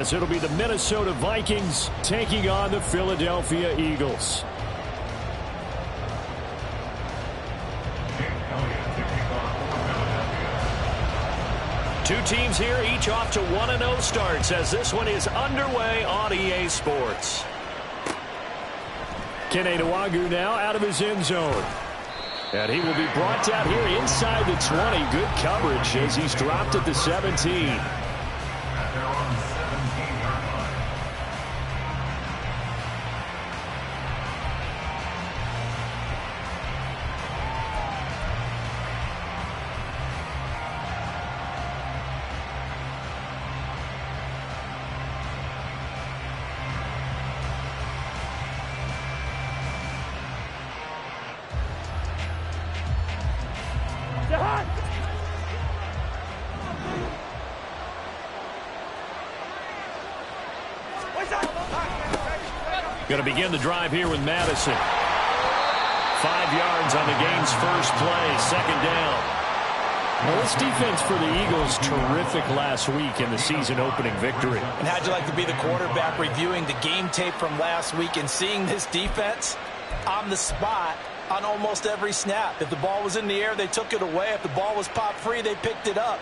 As it'll be the Minnesota Vikings taking on the Philadelphia Eagles. Two teams here, each off to 1-0 starts as this one is underway on EA Sports. Kene Nwangwu now out of his end zone. And he will be brought down here inside the 20. Good coverage as he's dropped at the 17. Going to begin the drive here with Madison. 5 yards on the game's first play, second down. Well, this defense for the Eagles, terrific last week in the season-opening victory. And how'd you like to be the quarterback reviewing the game tape from last week and seeing this defense on the spot on almost every snap? If the ball was in the air, they took it away. If the ball was popped free, they picked it up.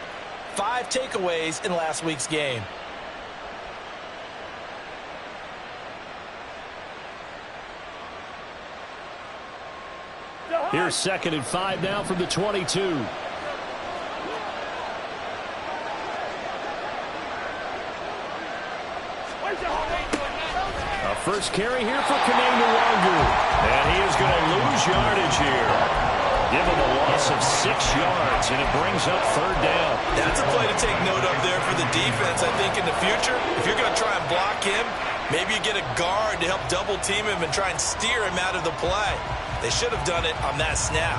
5 takeaways in last week's game. Here's 2nd and 5 now from the 22. A first carry here for Kene Nwangwu. And he is going to lose yardage here. Give him a loss of 6 yards, and it brings up 3rd down. That's a play to take note of there for the defense. I think in the future, if you're going to try and block him, maybe you get a guard to help double team him and try and steer him out of the play. They should have done it on that snap.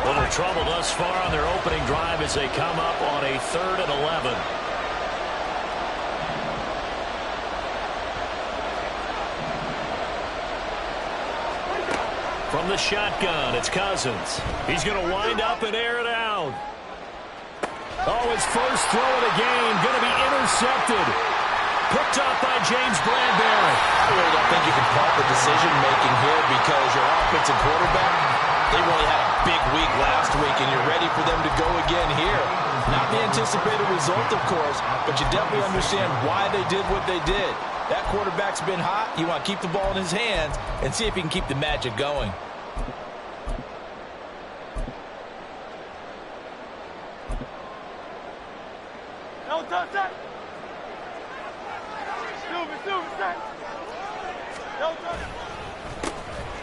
Little trouble thus far on their opening drive as they come up on a 3rd and 11. From the shotgun, it's Cousins. He's going to wind up and air it out. Oh, his first throw of the game going to be intercepted. Picked up by James Bradbury. I really don't think you can fault the decision-making here because your offensive quarterback, they really had a big week last week, and you're ready for them to go again here. Not the anticipated result, of course, but you definitely understand why they did what they did. That quarterback's been hot. You want to keep the ball in his hands and see if he can keep the magic going.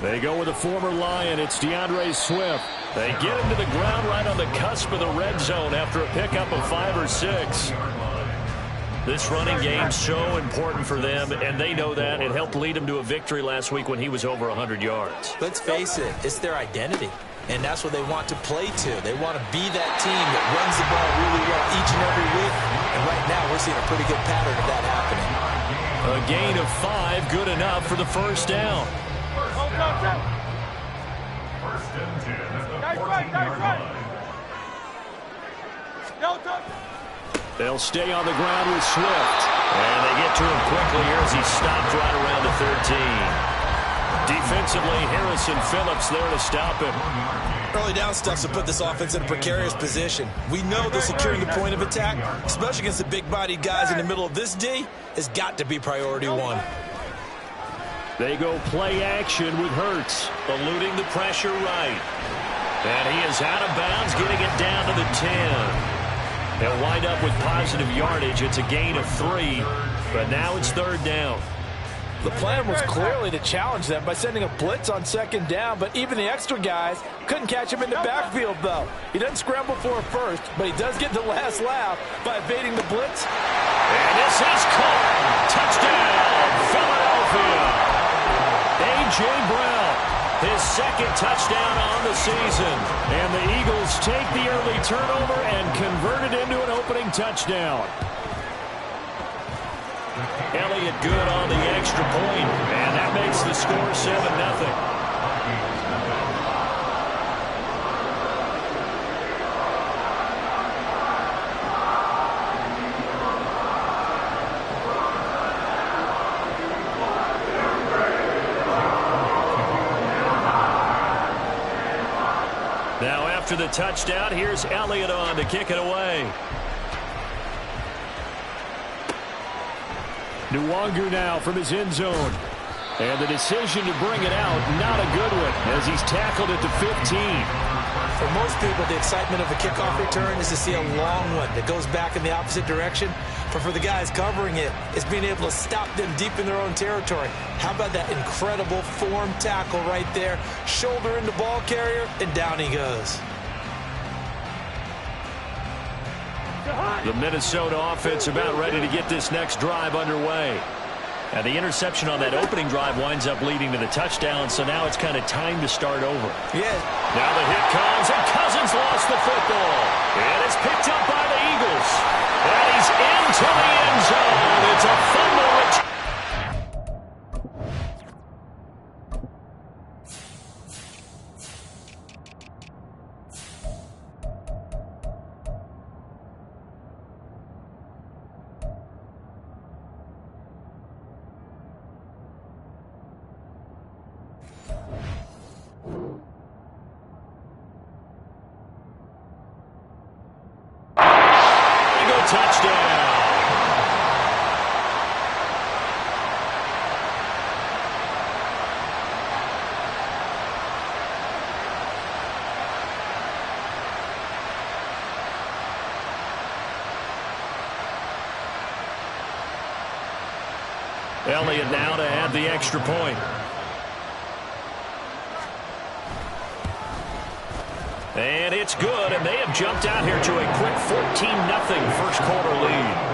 They go with a former Lion. It's DeAndre Swift. They get him to the ground right on the cusp of the red zone after a pickup of 5 or 6. This running game's so important for them, and they know that. It helped lead them to a victory last week when he was over 100 yards. Let's face it, it's their identity, and that's what they want to play to. They want to be that team that runs the ball really well each and every week, and right now we're seeing a pretty good pattern of that happening. A gain of 5, good enough for the first down. They'll stay on the ground with Swift. And they get to him quickly here as he stopped right around the 13. Defensively, Harrison Phillips there to stop him. Early down stuff to put this offense in a precarious position. We know that securing the point of attack, especially against the big-bodied guys in the middle of this D, has got to be priority 1. They go play action with Hurts, eluding the pressure right. And he is out of bounds, getting it down to the 10. They'll wind up with positive yardage. It's a gain of 3, but now it's 3rd down. The plan was clearly to challenge them by sending a blitz on 2nd down, but even the extra guys couldn't catch him in the backfield, though. He doesn't scramble for a first, but he does get the last laugh by evading the blitz. And this is caught. Touchdown, Philadelphia. A.J. Brown, his 2nd touchdown on the season. And the Eagles take the early turnover and convert it into an opening touchdown. Elliott good on the extra point, and that makes the score 7-0. Now after the touchdown, here's Elliott on to kick it away. Nwangu now from his end zone. And the decision to bring it out, not a good one, as he's tackled at the 15. For most people, the excitement of a kickoff return is to see a long one that goes back in the opposite direction. But for the guys covering it, it's being able to stop them deep in their own territory. How about that incredible form tackle right there? Shoulder in the ball carrier, and down he goes. The Minnesota offense about ready to get this next drive underway. And the interception on that opening drive winds up leading to the touchdown, so now it's kind of time to start over. Yeah. Now the hit comes, and Cousins lost the football. And it's picked up by the Eagles. And he's into the end zone. It's a fumble return. Touchdown. Elliott now to add the extra point. And it's good, and they have jumped out here to a quick 14-0 first quarter lead.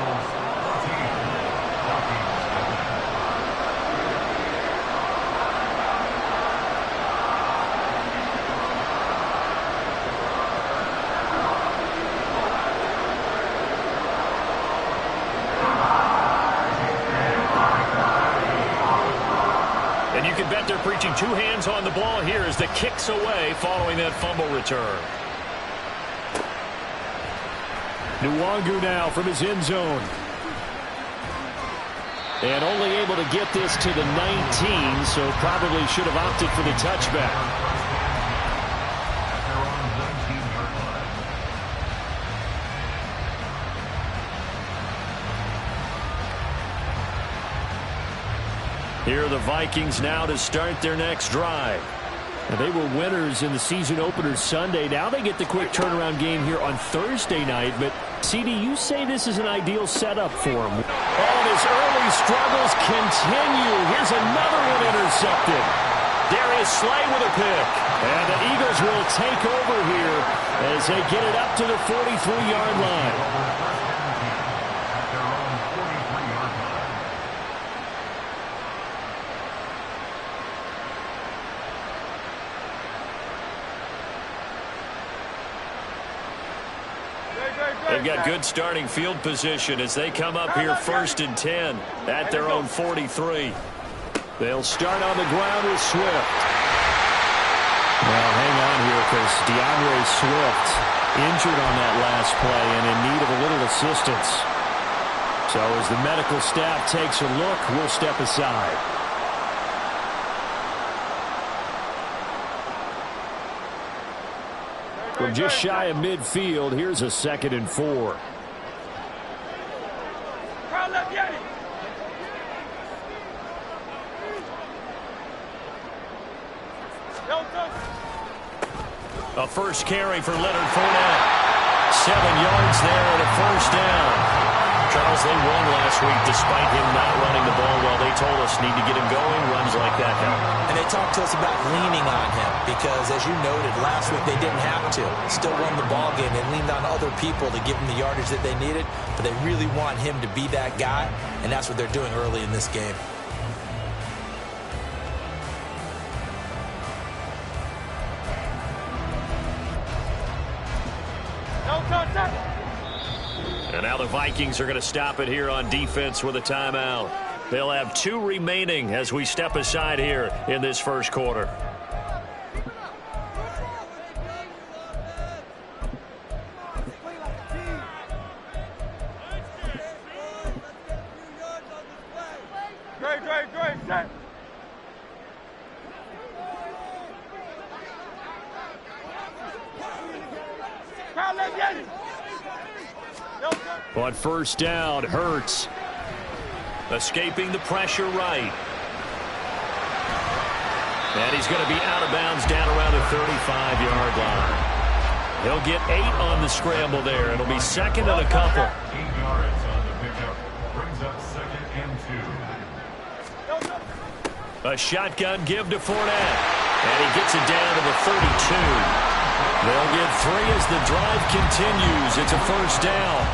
And you can bet they're preaching two hands on the ball here as the kick's away following that fumble return. Nwangu now from his end zone. And only able to get this to the 19, so probably should have opted for the touchback. Here are the Vikings now to start their next drive. Now, they were winners in the season opener Sunday. Now they get the quick turnaround game here on Thursday night. But, CD, you say this is an ideal setup for him. Oh, his early struggles continue. Here's another one intercepted. Darius Slay with a pick. And the Eagles will take over here as they get it up to the 43-yard line. They've got good starting field position as they come up here 1st and 10 at their own 43. They'll start on the ground with Swift. Well, hang on here because DeAndre Swift injured on that last play and in need of a little assistance. So as the medical staff takes a look, we'll step aside. From just shy of midfield, here's a 2nd and 4. A first carry for Leonard Fournette. 7 yards there and a first down. Charles, they won last week despite him not running the ball well. They told us need to get him going. Runs like that help. And they talked to us about leaning on him because, as you noted, last week they didn't have to. Still won the ball game. They leaned on other people to give them the yardage that they needed, but they really want him to be that guy, and that's what they're doing early in this game. And now the Vikings are going to stop it here on defense with a timeout. They'll have 2 remaining as we step aside here in this first quarter. Set. On first down, Hurts. Escaping the pressure right. And he's going to be out of bounds down around the 35-yard line. He'll get 8 on the scramble there. It'll be second and a couple. 8 yards on the pickup. Brings up second and 2. A shotgun give to Fournette. And he gets it down to the 32. They'll get 3 as the drive continues. It's a first down.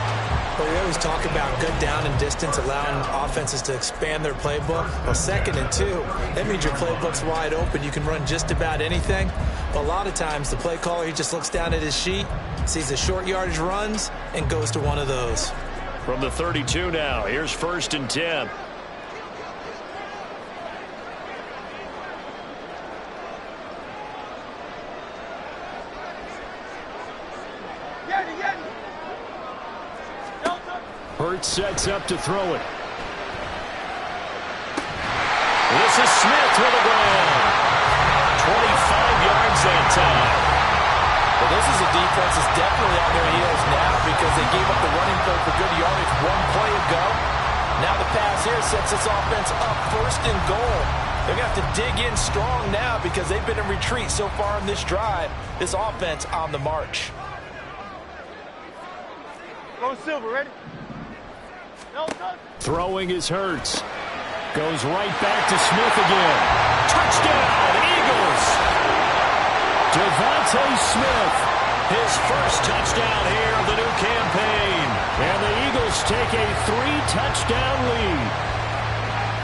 Well, we always talk about good down and distance, allowing offenses to expand their playbook. Well, second and 2, that means your playbook's wide open. You can run just about anything. But a lot of times, the play caller, he just looks down at his sheet, sees the short yardage runs, and goes to one of those. From the 32 now, here's first and 10. Hurts sets up to throw it. This is Smith to the ground. 25 yards that time. Well, this is a defense that's definitely on their heels now because they gave up the running play for good yardage 1 play ago. Now the pass here sets this offense up first and goal. They're going to have to dig in strong now because they've been in retreat so far in this drive. This offense on the march. Go Silver, ready? Throwing is Hurts. Goes right back to Smith again. Touchdown, Eagles! Devontae Smith, his first touchdown here of the new campaign. And the Eagles take a 3-touchdown lead.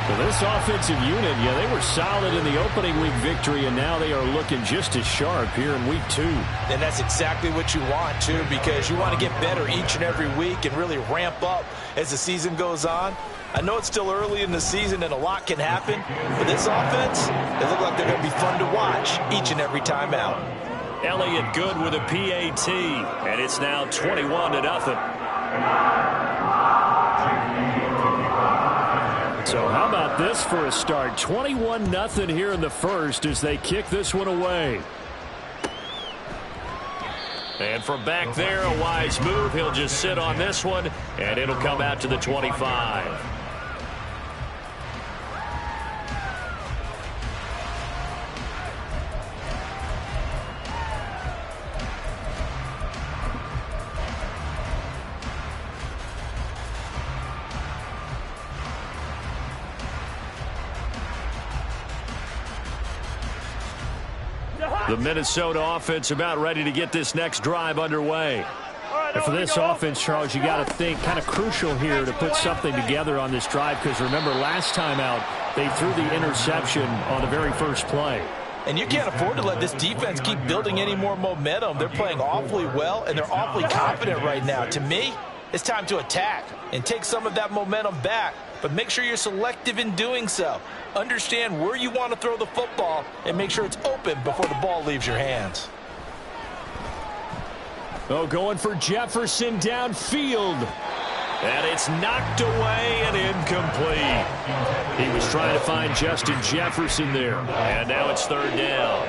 So this offensive unit, yeah, they were solid in the opening week victory, and now they are looking just as sharp here in week 2. And that's exactly what you want, too, because you want to get better each and every week and really ramp up as the season goes on. I know it's still early in the season and a lot can happen, but this offense, they look like they're going to be fun to watch each and every time out. Elliott good with a PAT, and it's now 21-0. So how about this for a start? 21-0 here in the first as they kick this one away. And from back there, a wise move. He'll just sit on this one, and it'll come out to the 25. The Minnesota offense about ready to get this next drive underway. And for this offense, Charles, you got to think kind of crucial here to put something together on this drive because remember last time out they threw the interception on the very first play. And you can't afford to let this defense keep building any more momentum. They're playing awfully well, and they're awfully confident right now. To me, it's time to attack and take some of that momentum back. But make sure you're selective in doing so. Understand where you want to throw the football and make sure it's open before the ball leaves your hands. Oh, going for Jefferson downfield. And it's knocked away and incomplete. He was trying to find Justin Jefferson there. And now it's third down.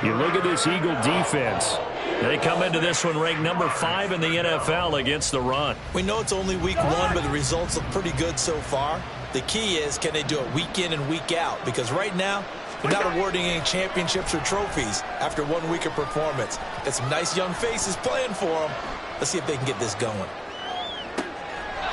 You look at this Eagle defense. They come into this one ranked number 5 in the NFL against the run. We know it's only week 1, but the results look pretty good so far. The key is, can they do it week in and week out? Because right now, they're not awarding any championships or trophies after 1 week of performance. Got some nice young faces playing for them. Let's see if they can get this going.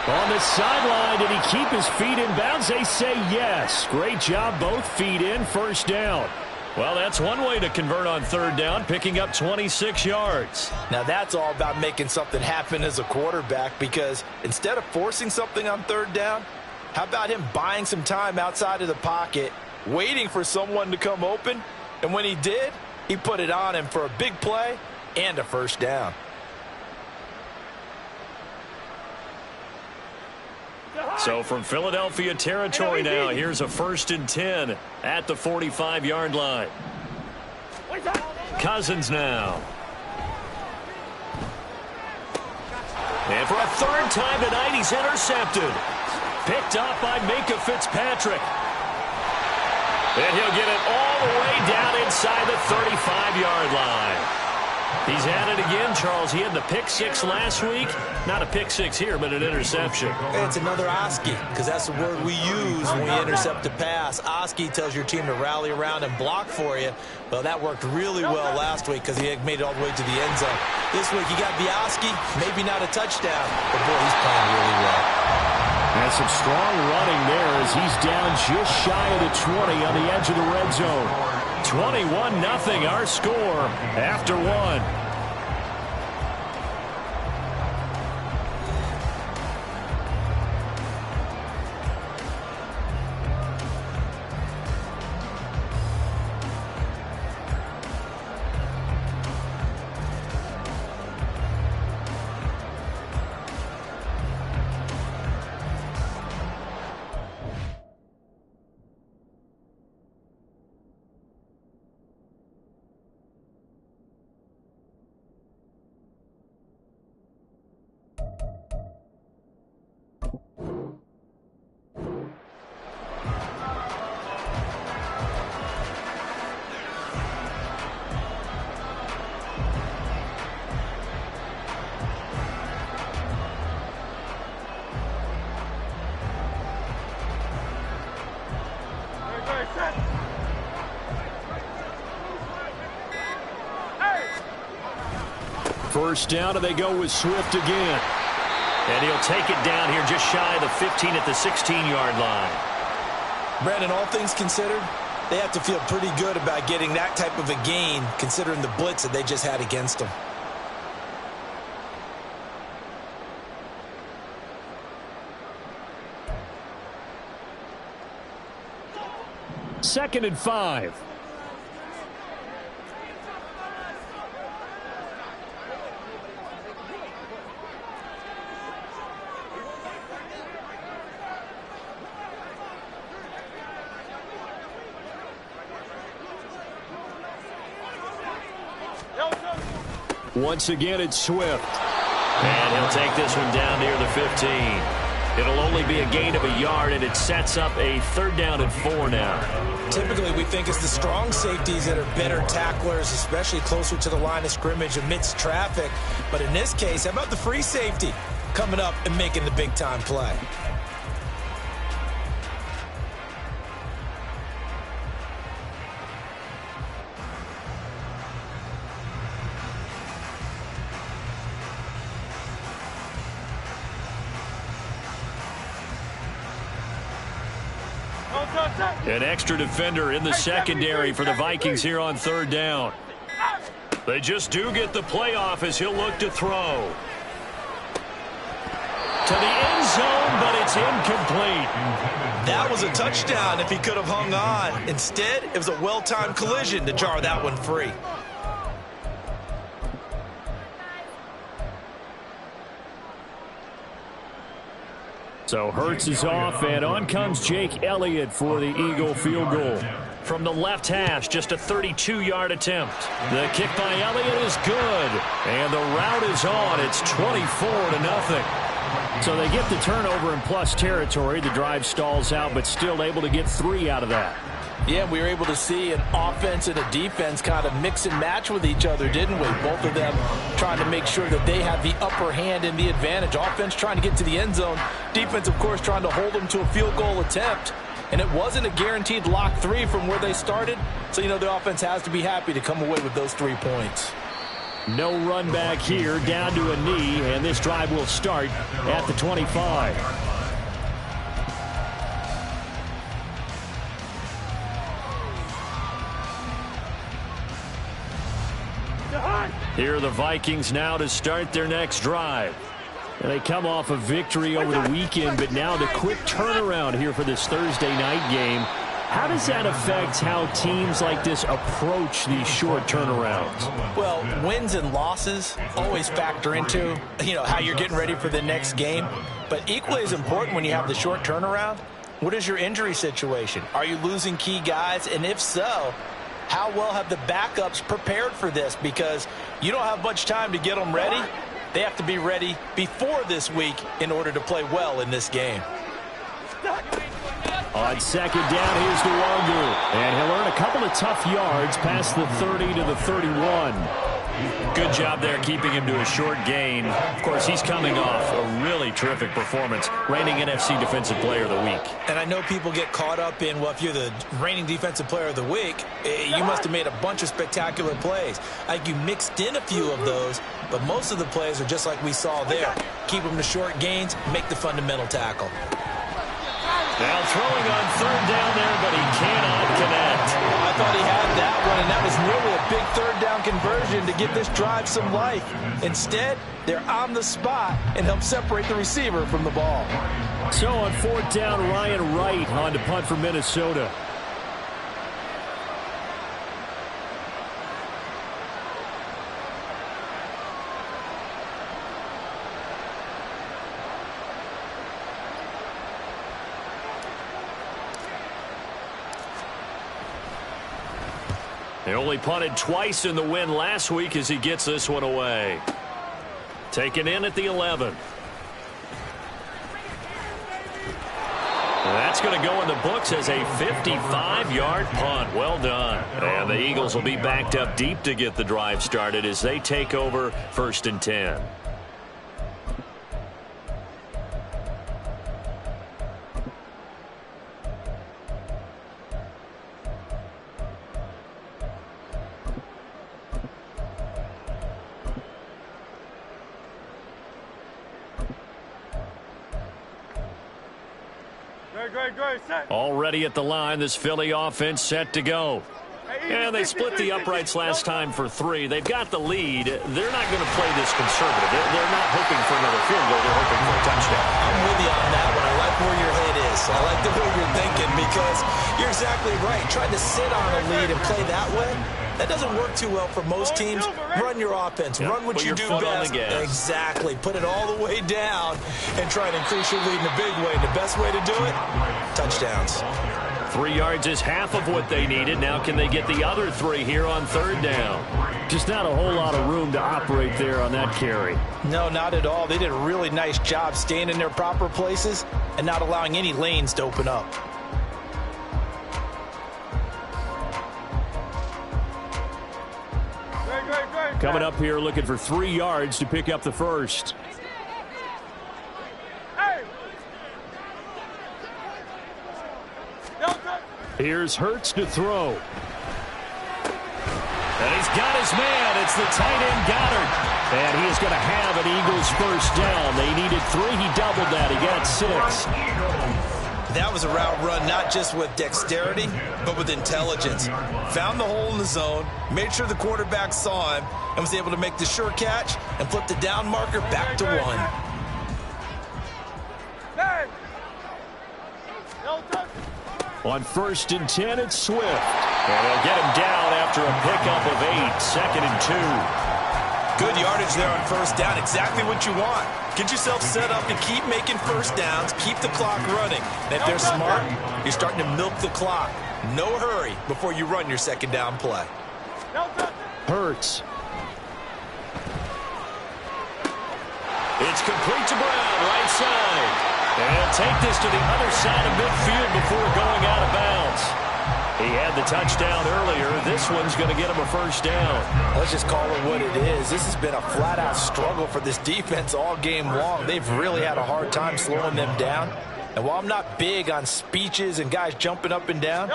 On the sideline, did he keep his feet in bounds? They say yes. Great job, both feet in, first down. Well, that's one way to convert on third down, picking up 26 yards. Now, that's all about making something happen as a quarterback because instead of forcing something on third down, how about him buying some time outside of the pocket, waiting for someone to come open, and when he did, he put it on him for a big play and a first down. So from Philadelphia territory now, here's a 1st and 10 at the 45-yard line. Cousins now. And for a third time tonight, he's intercepted. Picked up by Minkah Fitzpatrick. And he'll get it all the way down inside the 35-yard line. He's at it again, Charles. He had the pick six last week. Not a pick six here, but an interception. It's another Oski, because that's the word we use when we intercept a pass. Oski tells your team to rally around and block for you. Well, that worked really well last week because he had made it all the way to the end zone. This week he got the Oski, maybe not a touchdown, but boy, he's playing really well. And some strong running there as he's down just shy of the 20 on the edge of the red zone. 21-0 our score after one. First down, and they go with Swift again. And he'll take it down here just shy of the 15 at the 16-yard line. Brandon, all things considered, they have to feel pretty good about getting that type of a gain, considering the blitz that they just had against them. Second and 5. Once again, it's Swift. And he'll take this one down near the 15. It'll only be a gain of a yard, and it sets up a 3rd down and 4 now. Typically, we think it's the strong safeties that are better tacklers, especially closer to the line of scrimmage amidst traffic. But in this case, how about the free safety coming up and making the big-time play? An extra defender in the secondary for the Vikings here on 3rd down. They just do get the play off as he'll look to throw. To the end zone, but it's incomplete. That was a touchdown if he could have hung on. Instead, it was a well-timed collision to jar that one free. So Hurts is off, and on comes Jake Elliott for the Eagle field goal. From the left hash, just a 32-yard attempt. The kick by Elliott is good, and the route is on. It's 24-0. So they get the turnover in plus territory. The drive stalls out, but still able to get 3 out of that. Yeah, we were able to see an offense and a defense kind of mix and match with each other, didn't we? Both of them trying to make sure that they have the upper hand and the advantage. Offense trying to get to the end zone. Defense, of course, trying to hold them to a field goal attempt. And it wasn't a guaranteed lock 3 from where they started. So, you know, the offense has to be happy to come away with those 3 points. No run back here, down to a knee, and this drive will start at the 25. Here are the Vikings now to start their next drive. And they come off a victory over the weekend, but now the quick turnaround here for this Thursday night game. How does that affect how teams like this approach these short turnarounds? Well, wins and losses always factor into, how you're getting ready for the next game. But equally as important when you have the short turnaround, what is your injury situation? Are you losing key guys? And if so, how well have the backups prepared for this? Because you don't have much time to get them ready. They have to be ready before this week in order to play well in this game. On second down, here's Nwangu. And he'll earn a couple of tough yards past the 30 to the 31. Good job there keeping him to a short gain. Of course, he's coming off a really terrific performance, reigning NFC Defensive Player of the Week. And I know people get caught up in, well, if you're the reigning Defensive Player of the Week, you must have made a bunch of spectacular plays. I think you mixed in a few of those, but most of the plays are just like we saw there. Keep them to short gains, make the fundamental tackle. Now throwing on third down there, but he cannot connect. I thought he had that one, and that was nearly a big third down conversion to give this drive some life. Instead, they're on the spot and help separate the receiver from the ball. So on fourth down, Ryan Wright on to punt for Minnesota. They only punted twice in the win last week as he gets this one away. Taken in at the 11. That's going to go in the books as a 55-yard punt. Well done. And the Eagles will be backed up deep to get the drive started as they take over 1st and 10. Already at the line, this Philly offense set to go. And they split the uprights last time for 3. They've got the lead. They're not going to play this conservative. They're not hoping for another field goal. They're hoping for a touchdown. I'm with you on that one. I like where your head is. I like the way you're thinking because you're exactly right. Trying to sit on a lead and play that way, that doesn't work too well for most teams. Run your offense. Yep. Run what Put you your do foot on best. the gas. Exactly. Put it all the way down and try to increase your lead in a big way. And the best way to do it, touchdowns. 3 yards is half of what they needed. Now can they get the other 3 here on third down? Just not a whole lot of room to operate there on that carry. No, not at all. They did a really nice job staying in their proper places and not allowing any lanes to open up. Coming up here looking for 3 yards to pick up the first. Here's Hurts to throw. And he's got his man. It's the tight end Goddard. And he is going to have an Eagles first down. They needed 3. He doubled that. He got 6. That was a route run not just with dexterity, but with intelligence. Found the hole in the zone, made sure the quarterback saw him, and was able to make the sure catch and flip the down marker back to 1. On 1st and 10, it's Swift. And they'll get him down after a pickup of 8. 2nd and 2. Good yardage there on first down. Exactly what you want. Get yourself set up and keep making first downs. Keep the clock running. And if they're smart, you're starting to milk the clock. No hurry before you run your second down play. Hurts. It's complete to Brown, right side. And he'll take this to the other side of midfield before going out of bounds. He had the touchdown earlier. This one's going to get him a first down. Let's just call it what it is. This has been a flat-out struggle for this defense all game long. They've really had a hard time slowing them down. And while I'm not big on speeches and guys jumping up and down,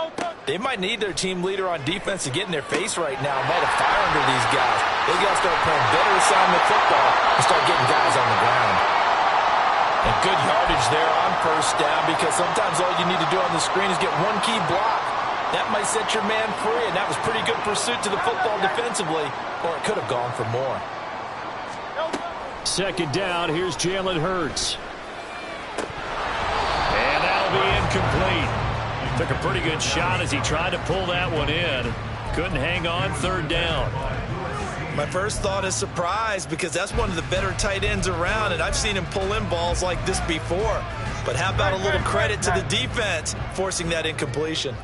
they might need their team leader on defense to get in their face right now and light a fire under these guys. They got to start playing better assignment football and start getting guys on the ground. And good yardage there on first down because sometimes all you need to do on the screen is get one key block. That might set your man free, and that was pretty good pursuit to the football defensively, or it could have gone for more. 2nd down, here's Jalen Hurts. And that'll be incomplete. Took a pretty good shot as he tried to pull that one in. Couldn't hang on 3rd down. My first thought is surprise because that's one of the better tight ends around, and I've seen him pull in balls like this before. But how about a little credit to the defense forcing that incompletion?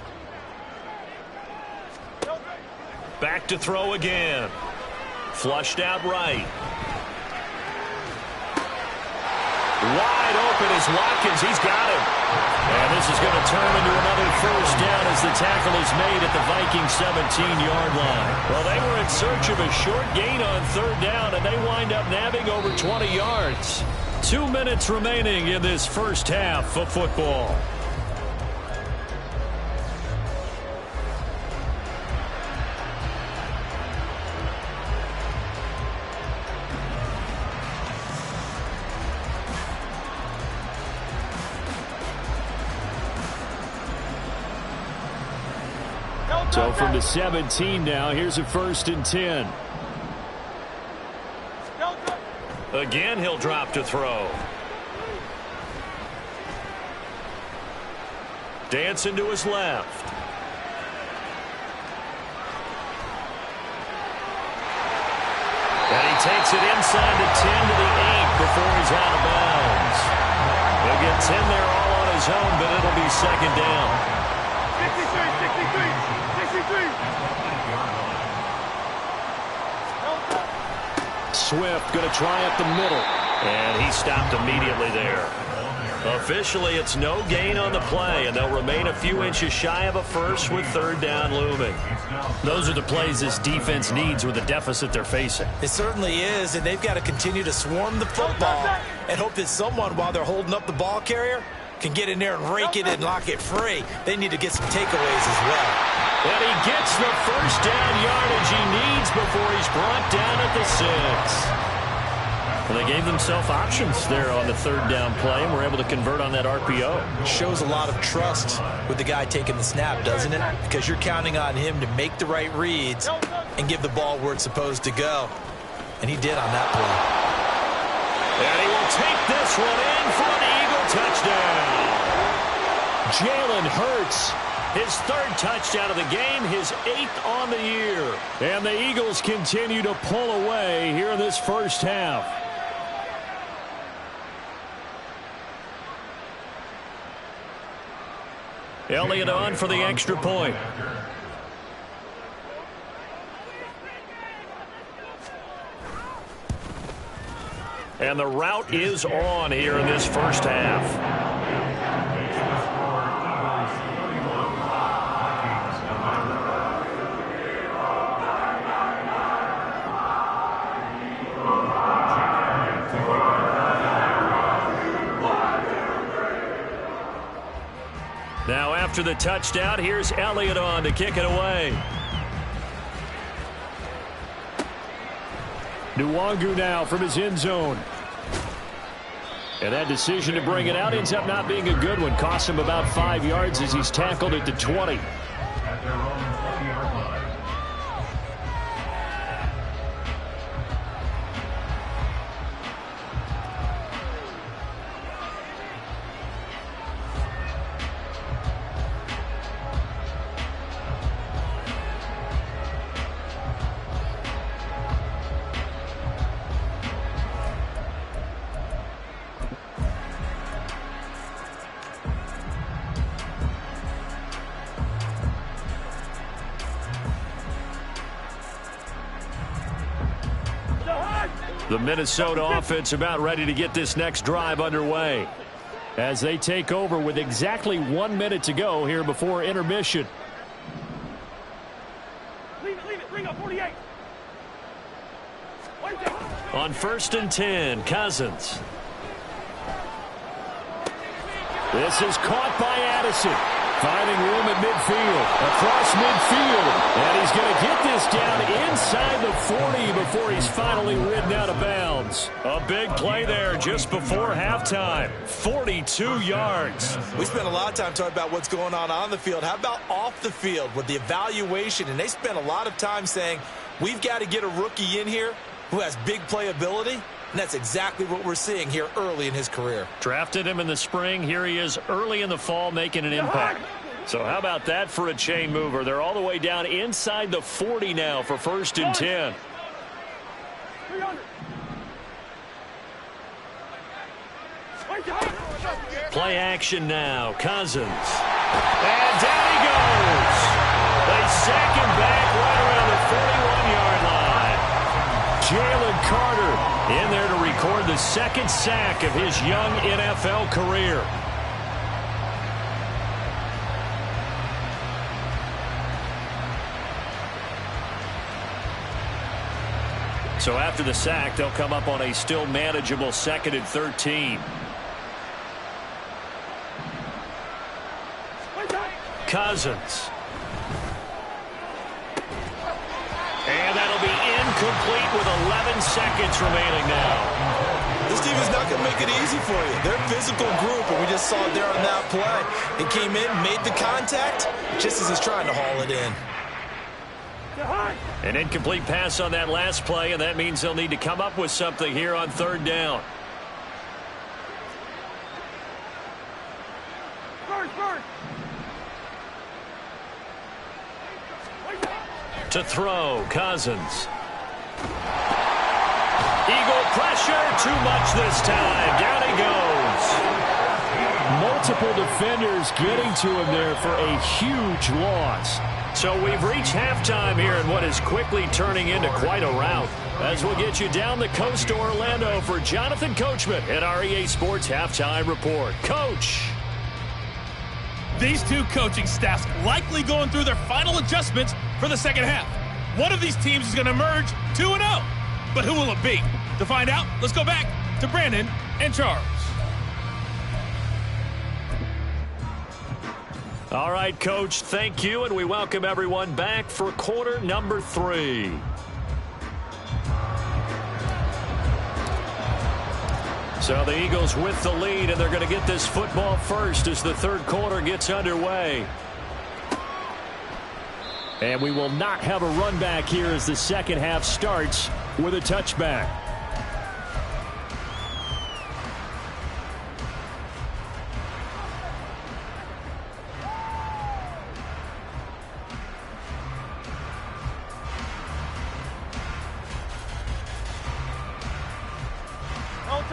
Back to throw again. Flushed out right. Wide open is Watkins. He's got him. And this is going to turn into another first down as the tackle is made at the Vikings 17-yard line. Well, they were in search of a short gain on third down, and they wind up nabbing over 20 yards. 2 minutes remaining in this first half of football. So from the 17 now, here's a 1st and 10. Again, he'll drop to throw. Dancing to his left. And he takes it inside the 10 to the 8 before he's out of bounds. He'll get 10 there all on his own, but it'll be second down. 63. Swift going to try up the middle. And he stopped immediately there. Officially, it's no gain on the play, and they'll remain a few inches shy of a first with third down looming. Those are the plays this defense needs with the deficit they're facing. It certainly is, and they've got to continue to swarm the football and hope that someone, while they're holding up the ball carrier, can get in there and rake it and lock it free. They need to get some takeaways as well. And he gets the first down yardage he needs before he's brought down at the 6. Well, they gave themselves options there on the third down play and were able to convert on that RPO. Shows a lot of trust with the guy taking the snap, doesn't it? Because you're counting on him to make the right reads and give the ball where it's supposed to go. And he did on that play. And he will take this one in for an Eagle touchdown. Jalen Hurts, his 3rd touchdown of the game, his 8th on the year. And the Eagles continue to pull away here in this first half. Elliott on for the extra point. And the route is on here in this first half. Now after the touchdown, here's Elliott on to kick it away. Nwangu now from his end zone. And that decision to bring it out ends up not being a good one. Costs him about 5 yards as he's tackled at the 20. At their own 20-yard line. The Minnesota offense about ready to get this next drive underway as they take over with exactly 1 minute to go here before intermission. Leave it, bring up 48. On 1st and 10, Cousins. This is caught by Addison. Finding room at midfield, across midfield, and he's going to get this down inside the 40 before he's finally ridden out of bounds. A big play there just before halftime. 42 yards. We spent a lot of time talking about what's going on the field. How about off the field with the evaluation? And they spent a lot of time saying, we've got to get a rookie in here who has big playability. And that's exactly what we're seeing here early in his career. Drafted him in the spring. Here he is early in the fall making an impact. So how about that for a chain mover? They're all the way down inside the 40 now for 1st and 10. Play action now. Cousins. And down he goes. They sack him back right around the 41-yard line. Jalen Carter In there to record the second sack of his young NFL career. So after the sack, they'll come up on a still manageable 2nd and 13. Cousins. And that'll be incomplete with 11 seconds remaining now. This team is not going to make it easy for you. They're a physical group, and we just saw it there on that play. It came in, made the contact, just as he's trying to haul it in. An incomplete pass on that last play, and that means they'll need to come up with something here on 3rd down. To throw, Cousins. Eagle pressure, too much this time. Down he goes. Multiple defenders getting to him there for a huge loss. So we've reached halftime here in what is quickly turning into quite a rout. As we'll get you down the coast to Orlando for Jonathan Coachman at our EA Sports Halftime Report. Coach. These two coaching staffs likely going through their final adjustments for the second half. One of these teams is going to emerge 2-0. But who will it be? To find out, let's go back to Brandon and Charles. All right, Coach, thank you, and we welcome everyone back for quarter number 3. So the Eagles with the lead, and they're going to get this football first as the 3rd quarter gets underway. And we will not have a run back here as the second half starts with a touchback.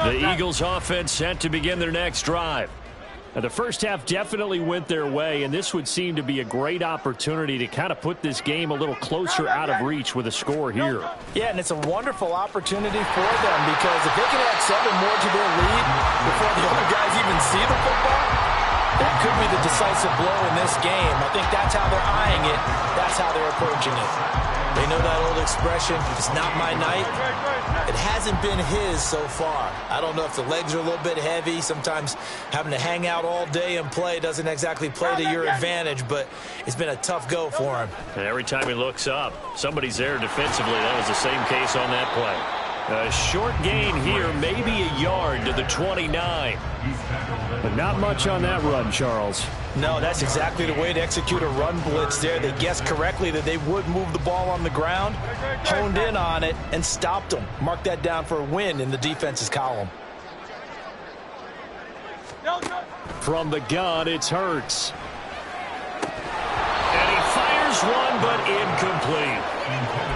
The Eagles offense set to begin their next drive. Now, the first half definitely went their way, and this would seem to be a great opportunity to kind of put this game a little closer out of reach with a score here. Yeah, and it's a wonderful opportunity for them because if they can add 7 more to their lead before the other guys even see the football, that could be the decisive blow in this game. I think that's how they're eyeing it. That's how they're approaching it. They know that old expression, it's not my night. It hasn't been his so far. I don't know if the legs are a little bit heavy. Sometimes having to hang out all day and play doesn't exactly play to your advantage, but it's been a tough go for him. And every time he looks up, somebody's there defensively. That was the same case on that play. A short gain here, maybe a yard to the 29. But not much on that run, Charles. No, that's exactly the way to execute a run blitz there. They guessed correctly that they would move the ball on the ground, honed in on it, and stopped them. Mark that down for a win in the defense's column. From the gun, it's Hurts. And he fires one, but incomplete.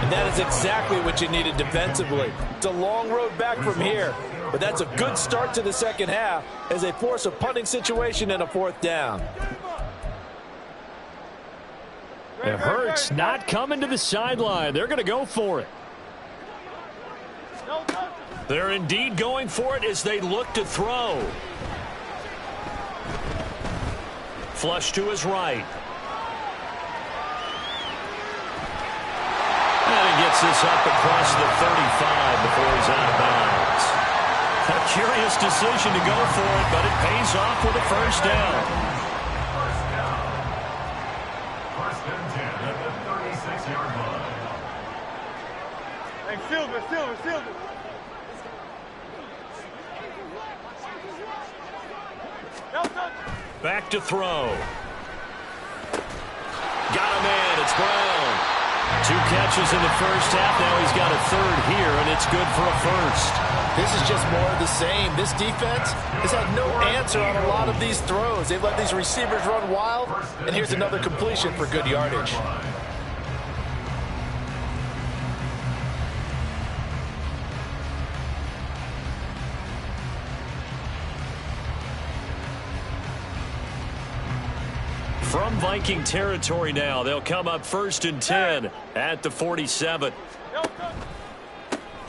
And that is exactly what you needed defensively. It's a long road back from here, but that's a good start to the second half as they force a punting situation and a 4th down. And Hurts not coming to the sideline. They're going to go for it. They're indeed going for it as they look to throw. Flush to his right. And he gets this up across the 35 before he's out of bounds. A curious decision to go for it, but it pays off with a 1st down. First and 10 at the 36-yard line. Hey, Silver. Back to throw. Got him in. It's Brown. 2 catches in the first half. Now he's got a 3rd here, and it's good for a 1st. This is just more of the same. This defense has had no answer on a lot of these throws. They've let these receivers run wild, and here's another completion for good yardage. From Viking territory now, they'll come up 1st and 10 at the 47.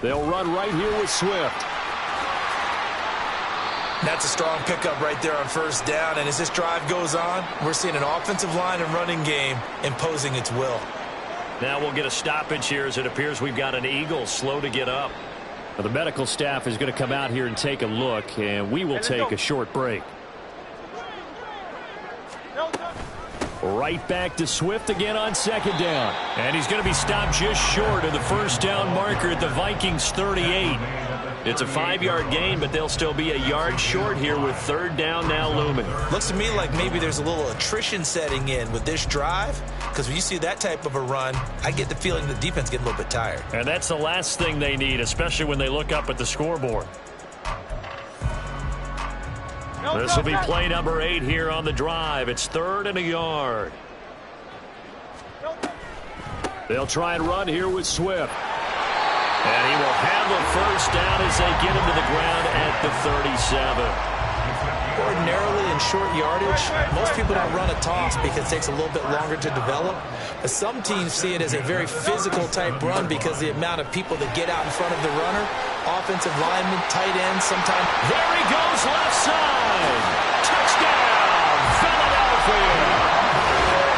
They'll run right here with Swift. That's a strong pickup right there on first down, and as this drive goes on, we're seeing an offensive line and running game imposing its will. Now we'll get a stoppage here as it appears we've got an Eagle slow to get up. Well, the medical staff is going to come out here and take a look, and we will take a short break. Right back to Swift again on second down. And he's going to be stopped just short of the first down marker at the Vikings 38. It's a 5-yard gain, but they'll still be a yard short here with third down now looming. Looks to me like maybe there's a little attrition setting in with this drive, because when you see that type of a run, I get the feeling the defense getting a little bit tired. And that's the last thing they need, especially when they look up at the scoreboard. This will be play number 8 here on the drive. It's 3rd and a yard. They'll try and run here with Swift. And he will handle first down as they get him to the ground at the 37. Ordinarily in short yardage, most people don't run a toss because it takes a little bit longer to develop. But some teams see it as a very physical type run because the amount of people that get out in front of the runner, offensive linemen, tight ends, sometimes. There he goes left side. Touchdown, Philadelphia.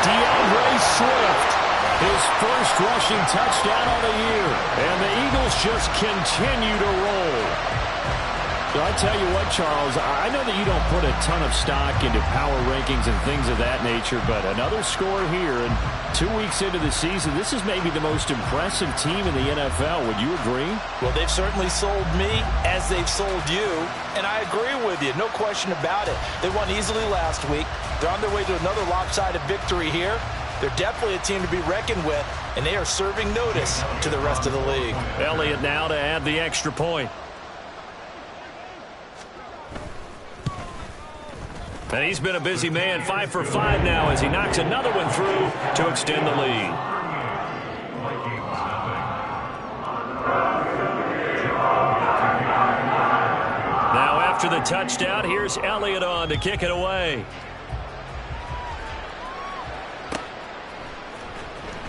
DeAndre Swift. His first rushing touchdown on the year. And the Eagles just continue to roll. So I tell you what, Charles, I know that you don't put a ton of stock into power rankings and things of that nature, but another score here, and 2 weeks into the season, this is maybe the most impressive team in the NFL. Would you agree? Well, they've certainly sold me as they've sold you, and I agree with you. No question about it. They won easily last week. They're on their way to another lopsided victory here. They're definitely a team to be reckoned with, and they are serving notice to the rest of the league. Elliott now to add the extra point. And he's been a busy man, 5 for 5 now as he knocks another one through to extend the lead. Now after the touchdown, here's Elliott on to kick it away.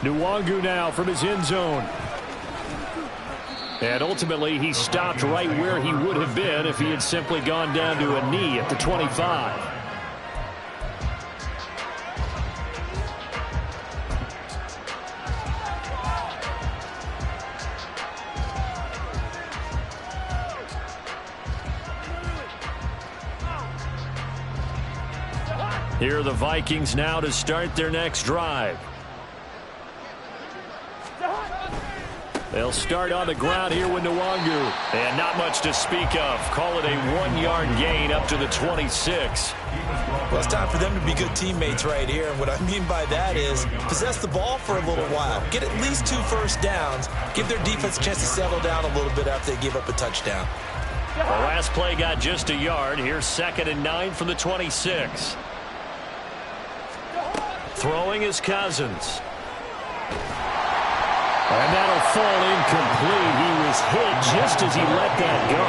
Nwangu now from his end zone. And ultimately, he stopped right where he would have been if he had simply gone down to a knee at the 25. Here are the Vikings now to start their next drive. They'll start on the ground here with Nwangu. And not much to speak of. Call it a 1-yard gain up to the 26. Well, it's time for them to be good teammates right here. And what I mean by that is possess the ball for a little while. Get at least 2 first downs. Give their defense a chance to settle down a little bit after they give up a touchdown. The last play got just a yard. Here's 2nd and 9 from the 26. Throwing is Cousins. And that'll fall incomplete. He was hit just as he let that go.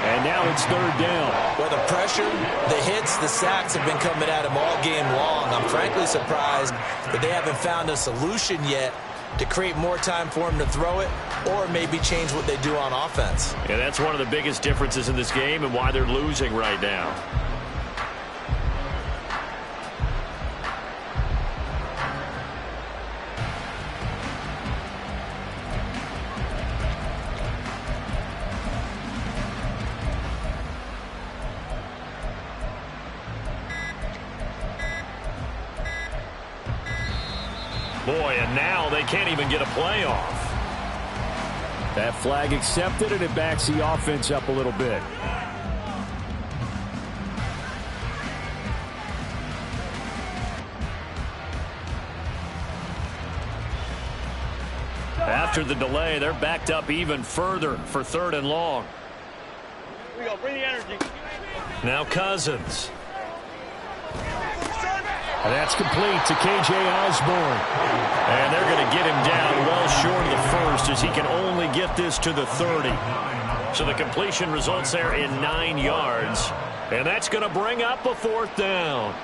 And now it's 3rd down. Well, the pressure, the hits, the sacks have been coming at him all game long. I'm frankly surprised that they haven't found a solution yet to create more time for him to throw it or maybe change what they do on offense. Yeah, that's one of the biggest differences in this game and why they're losing right now. Boy, and now they can't even get a play off. That flag accepted, and it backs the offense up a little bit. After the delay, they're backed up even further for 3rd and long. Here we go. Bring the energy. Now Cousins. And that's complete to K.J. Osborne. And they're going to get him down well short of the first as he can only get this to the 30. So the completion results there in 9 yards. And that's going to bring up a 4th down.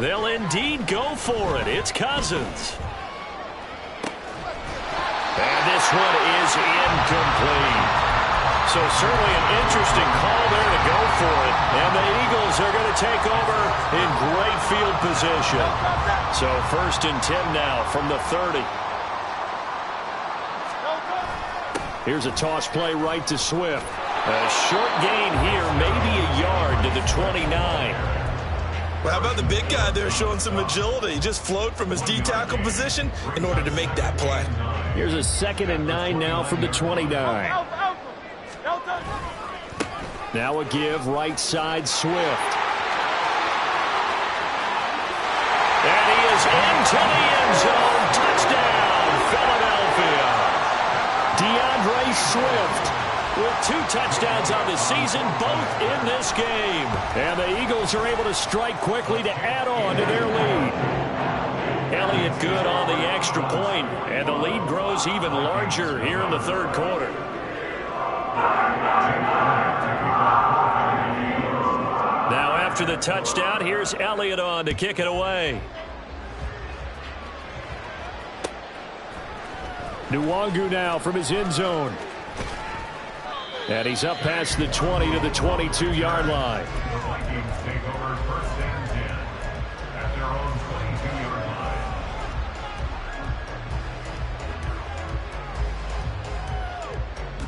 They'll indeed go for it. It's Cousins. And this one is incomplete. So certainly an interesting call there to go for it. And the Eagles are going to take over in great field position. So 1st and 10 now from the 30. Here's a toss play right to Swift. A short gain here, maybe a yard to the 29. Well, how about the big guy there showing some agility? He just flowed from his D-tackle position in order to make that play. Here's a 2nd and 9 now from the 29. Now a give right side Swift. And he is into the end zone. Touchdown, Philadelphia. DeAndre Swift with 2 touchdowns on the season, both in this game. And the Eagles are able to strike quickly to add on to their lead. Elliott good on the extra point, and the lead grows even larger here in the 3rd quarter. Now after the touchdown, here's Elliott on to kick it away. Nwangu now from his end zone. And he's up past the 20 to the 22-yard line. The Vikings take over 1st and 10 at their own 22-yard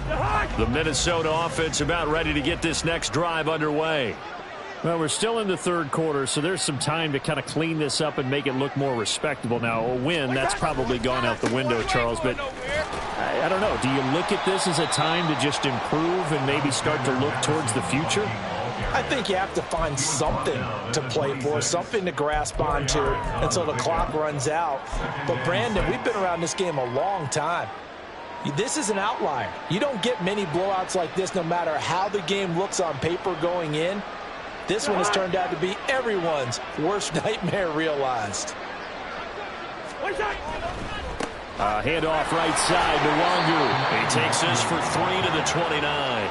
line. The Minnesota offense about ready to get this next drive underway. Well, we're still in the 3rd quarter, so there's some time to kind of clean this up and make it look more respectable. Now, a win, that's probably gone out the window, Charles, but I don't know. Do you look at this as a time to just improve and maybe start to look towards the future? I think you have to find something to play for, something to grasp onto until the clock runs out. But, Brandon, we've been around this game a long time. This is an outlier. You don't get many blowouts like this no matter how the game looks on paper going in. This one has turned out to be everyone's worst nightmare realized. Handoff right side to Nwangu. He takes this for 3 to the 29.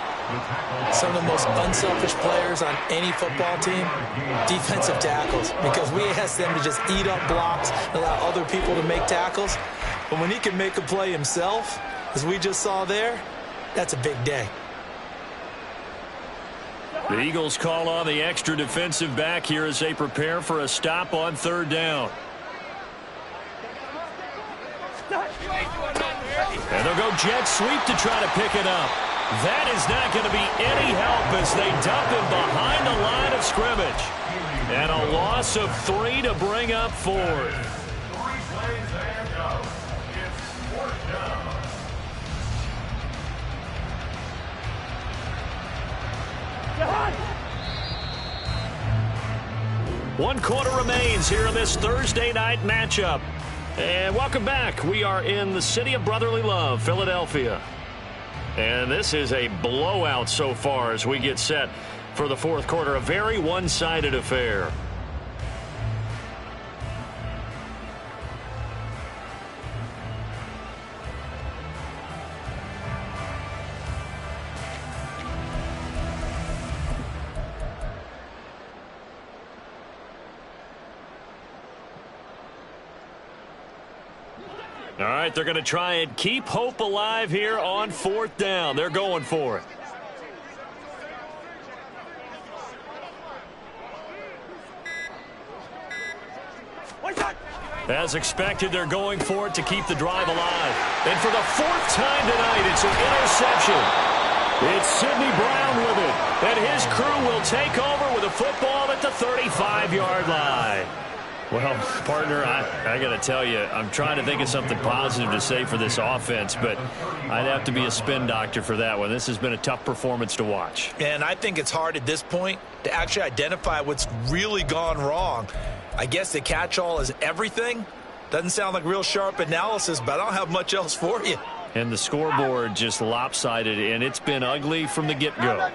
Some of the most unselfish players on any football team, defensive tackles, because we ask them to just eat up blocks, allow other people to make tackles. But when he can make a play himself, as we just saw there, that's a big day. The Eagles call on the extra defensive back here as they prepare for a stop on 3rd down. And they'll go jet sweep to try to pick it up. That is not going to be any help as they dump him behind the line of scrimmage. And a loss of 3 to bring up 4th. 3 plays and out. It's 4th down. One quarter remains here in this Thursday night matchup. And welcome back. We are in the city of brotherly love, Philadelphia. And this is a blowout so far as we get set for the 4th quarter. A very one-sided affair. All right, they're going to try and keep hope alive here on 4th down. They're going for it. As expected, they're going for it to keep the drive alive. And for the 4th time tonight, it's an interception. It's Sidney Brown with it. And his crew will take over with a football at the 35-yard line. Well, partner, I got to tell you, I'm trying to think of something positive to say for this offense, but I'd have to be a spin doctor for that one. This has been a tough performance to watch. And I think it's hard at this point to actually identify what's really gone wrong. I guess the catch-all is everything. Doesn't sound like real sharp analysis, but I don't have much else for you. And the scoreboard just lopsided, and it's been ugly from the get-go.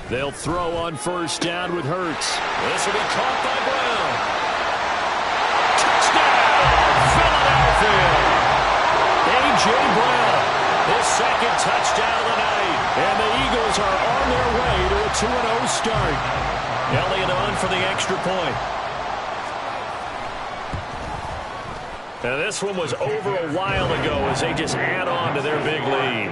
They'll throw on 1st down with Hurts. This will be caught by Brown. Touchdown, Philadelphia. A.J. Brown, his 2nd touchdown of the night. And the Eagles are on their way to a 2-0 start. Elliott on for the extra point. Now this one was over a while ago as they just add on to their big lead.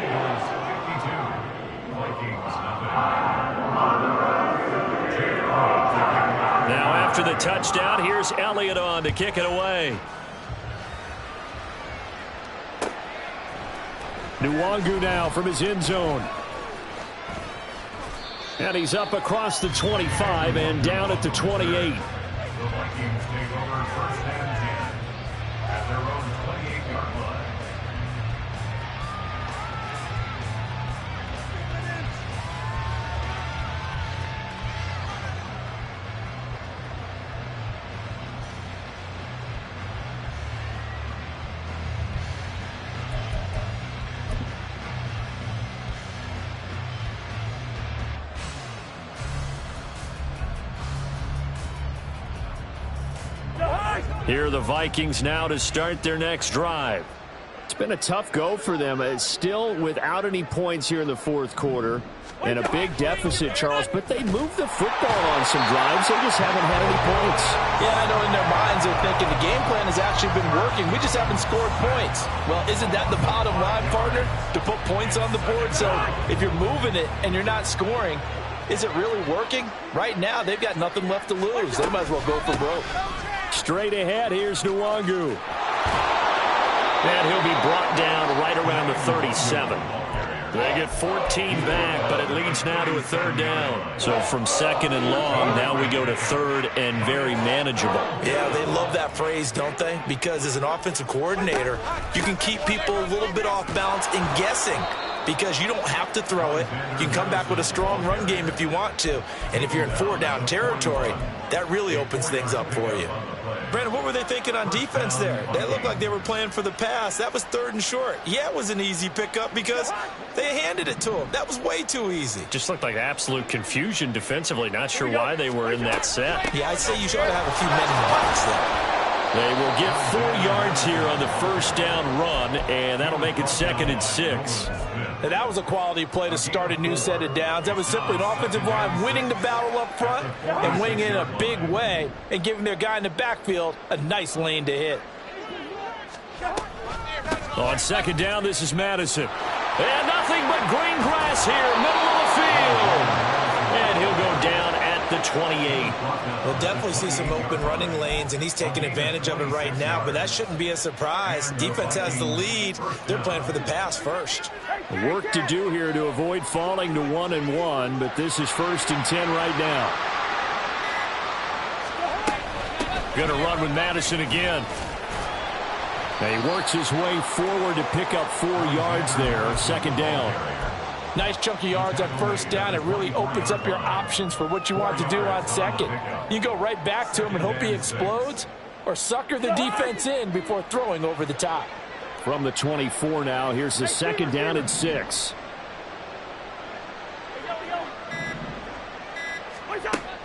Now after the touchdown, here's Elliott on to kick it away. Nwangu now from his end zone. And he's up across the 25 and down at the 28. The Vikings take over first and 10 at their own 28-yard line. Here are the Vikings now to start their next drive. It's been a tough go for them. It's still without any points here in the fourth quarter and a big deficit, Charles, but they moved the football on some drives. They just haven't had any points. Yeah, I know in their minds they're thinking the game plan has actually been working. We just haven't scored points. Well, isn't that the bottom line, partner? To put points on the board? So if you're moving it and you're not scoring, is it really working? Right now, they've got nothing left to lose. They might as well go for broke. Straight ahead, here's Nwangu. And he'll be brought down right around the 37. They get 14 back, but it leads now to a third down. So from second and long, now we go to third and very manageable. Yeah, they love that phrase, don't they? Because as an offensive coordinator, you can keep people a little bit off balance and guessing. Because you don't have to throw it. You can come back with a strong run game if you want to. And if you're in four-down territory, that really opens things up for you. Brandon, what were they thinking on defense there? They looked like they were playing for the pass. That was third and short. Yeah, it was an easy pickup because they handed it to them. That was way too easy. Just looked like absolute confusion defensively. Not sure why they were in that set. Yeah, I'd say you should have a few men in the box there. They will get 4 yards here on the first down run, and that'll make it second and 6. And that was a quality play to start a new set of downs. That was simply an offensive line winning the battle up front and winning it in a big way and giving their guy in the backfield a nice lane to hit. On second down, this is Madison. And nothing but green grass here, middle of the field. And he'll go down at the 28. We'll definitely see some open running lanes, and he's taking advantage of it right now, but that shouldn't be a surprise. Defense has the lead. They're playing for the pass first. Work to do here to avoid falling to 1-1, but this is first and 10 right now. Going to run with Madison again. Now he works his way forward to pick up 4 yards there, second down. Nice chunky yards on first down. It really opens up your options for what you want to do on second. You go right back to him and hope he explodes, or sucker the defense in before throwing over the top. From the 24 now, here's the second down and 6.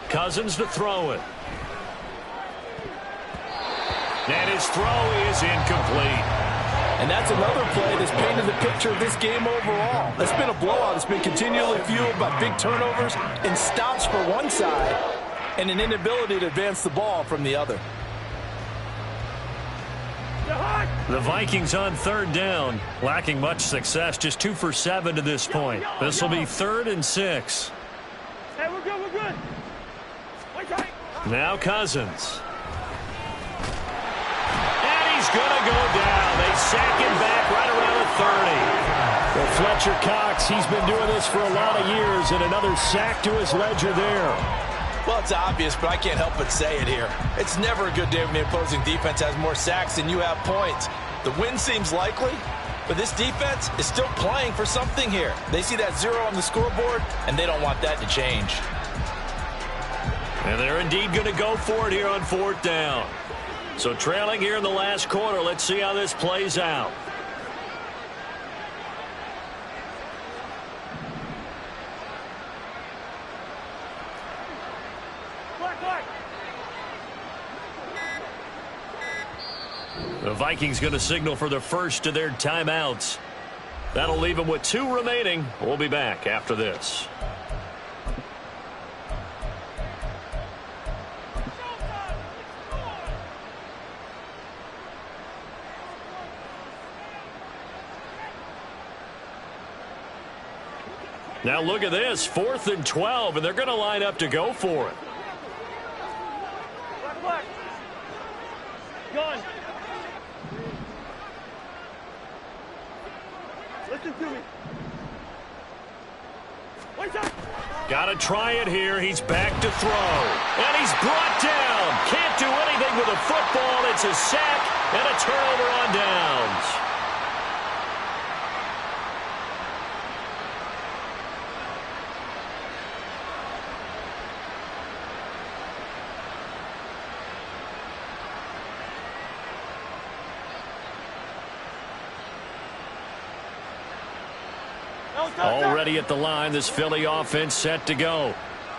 Cousins to throw it. And his throw is incomplete. And that's another play that's painted the picture of this game overall. It's been a blowout. It's been continually fueled by big turnovers and stops for one side and an inability to advance the ball from the other. The Vikings on third down, lacking much success, just 2 for 7 to this point. This will be third and 6. Hey, we're good, we're good. Wait tight. Now Cousins. And he's going to go down. They sack him back right around the 30. Well, Fletcher Cox, he's been doing this for a lot of years, and another sack to his ledger there. Well, it's obvious, but I can't help but say it here. It's never a good day when the opposing defense has more sacks than you have points. The win seems likely, but this defense is still playing for something here. They see that 0 on the scoreboard, and they don't want that to change. And they're indeed going to go for it here on fourth down. So trailing here in the last quarter, let's see how this plays out. The Vikings going to signal for the first of their timeouts. That'll leave him with 2 remaining. We'll be back after this. Now look at this, 4th and 12, and they're going to line up to go for it. Black. Gun. Listen to me. Wait up. Got to try it here. He's back to throw. And he's brought down. Can't do anything with a football. It's a sack and a turnover on downs. Already at the line, this Philly offense set to go.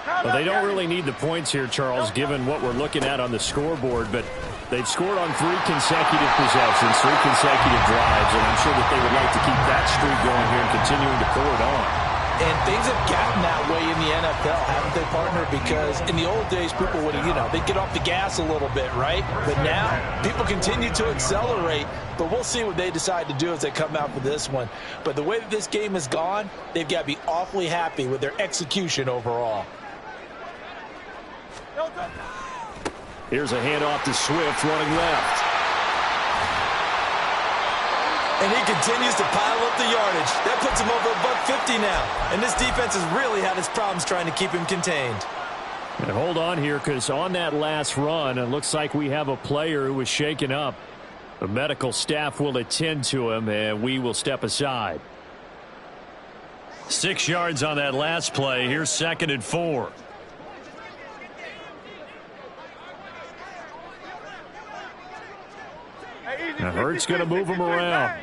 Well, they don't really need the points here, Charles, given what we're looking at on the scoreboard, but they've scored on 3 consecutive possessions, 3 consecutive drives, and I'm sure that they would like to keep that streak going here and continuing to pour it on. And things have gotten that way in the NFL, haven't they, partner? Because in the old days, people would, they'd get off the gas a little bit, right? But now, people continue to accelerate. But we'll see what they decide to do as they come out for this one. But the way that this game has gone, they've got to be awfully happy with their execution overall. Here's a handoff to Swift running left. And he continues to pile up the yardage. That puts him over $150 now. And this defense has really had its problems trying to keep him contained. And hold on here, because on that last run, it looks like we have a player who was shaken up. The medical staff will attend to him, and we will step aside. 6 yards on that last play. Here's 2nd and 4. Now Hurts going to move him around.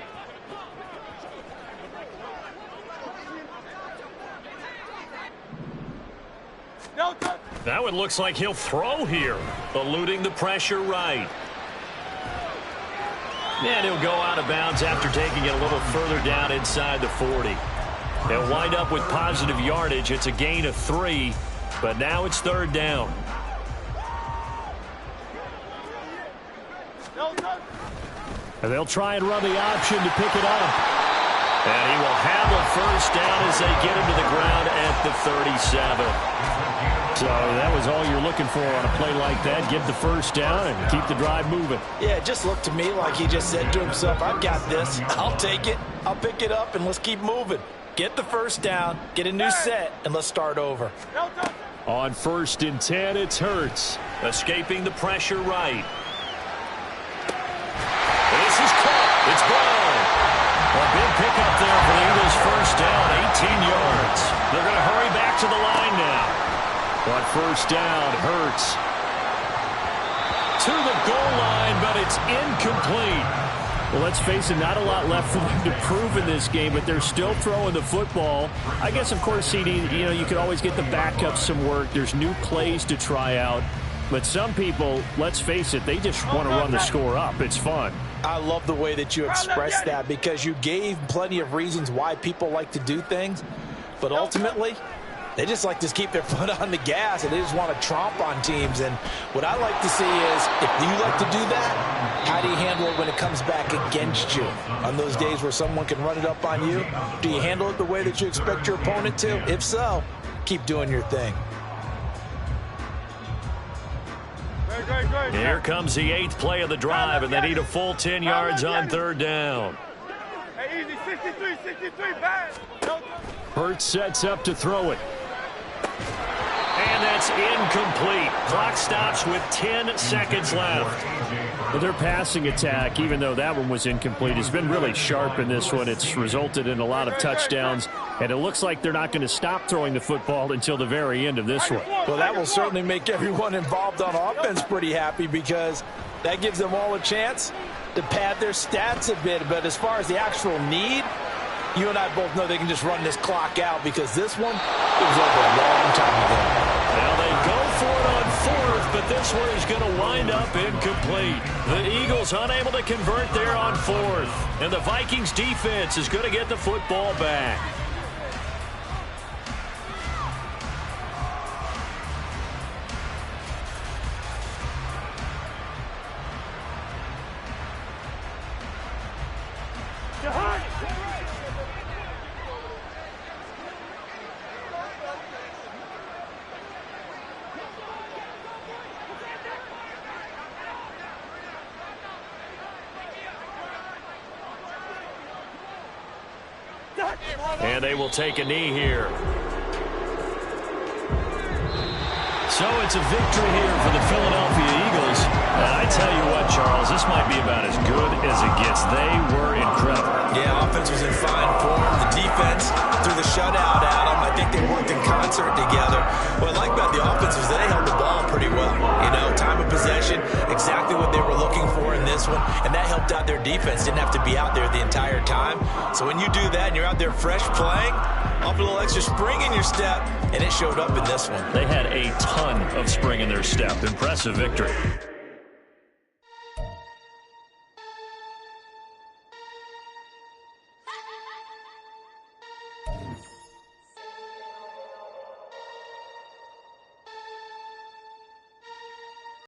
Now it looks like he'll throw here, eluding the pressure right. And he'll go out of bounds after taking it a little further down inside the 40. They'll wind up with positive yardage. It's a gain of 3, but now it's 3rd down. And they'll try and run the option to pick it up. And he will have a 1st down as they get him to the ground at the 37. So that was all you're looking for on a play like that. Get the 1st down and keep the drive moving. Yeah, it just looked to me like he just said to himself, I've got this. I'll take it. I'll pick it up, and let's keep moving. Get the 1st down, get a new set, and let's start over. On 1st and 10, it's Hurts. Escaping the pressure right. This is caught. It's Brown. A big pickup there for the Eagles' 1st down, 18 yards. They're going to hurry back to the line now. On 1st down, Hurts to the goal line, but it's incomplete. Well, let's face it, not a lot left for them to prove in this game, but they're still throwing the football. I guess, of course, CD, you could always get the backups some work. There's new plays to try out. But some people, let's face it, they just want to run the score up. It's fun. I love the way that you expressed that, because you gave plenty of reasons why people like to do things. But ultimately, they just like to keep their foot on the gas, and they just want to tromp on teams. And what I like to see is, if you like to do that, how do you handle it when it comes back against you? On those days where someone can run it up on you, do you handle it the way that you expect your opponent to? If so, keep doing your thing. Here comes the 8th play of the drive, and they need a full 10 yards on 3rd down. Hey, easy, 63, bad. Hurts sets up to throw it. And that's incomplete. Clock stops with 10 seconds left. Well, their passing attack, even though that one was incomplete, has been really sharp in this one. It's resulted in a lot of touchdowns, and it looks like they're not going to stop throwing the football until the very end of this one. Well, that will certainly make everyone involved on offense pretty happy, because that gives them all a chance to pad their stats a bit. But as far as the actual need, you and I both know they can just run this clock out because this one, it was over a long time ago. Now they go for it on fourth, but this one is going to wind up incomplete. The Eagles unable to convert there on fourth. And the Vikings defense is going to get the football back. And they will take a knee here. So it's a victory here for the Philadelphia Eagles. And I tell you what, Charles, this might be about as good as it gets. They were incredible. Yeah, offense was in fine form. The defense threw the shutout at them. I think they worked in concert together. What I like about the offense is they held the ball pretty well. You know, time of possession, exactly what they were looking for in this one. And that helped out their defense. Didn't have to be out there the entire time. So when you do that and you're out there fresh playing, up a little extra spring in your step, and it showed up in this one. They had a ton of spring in their step. Impressive victory.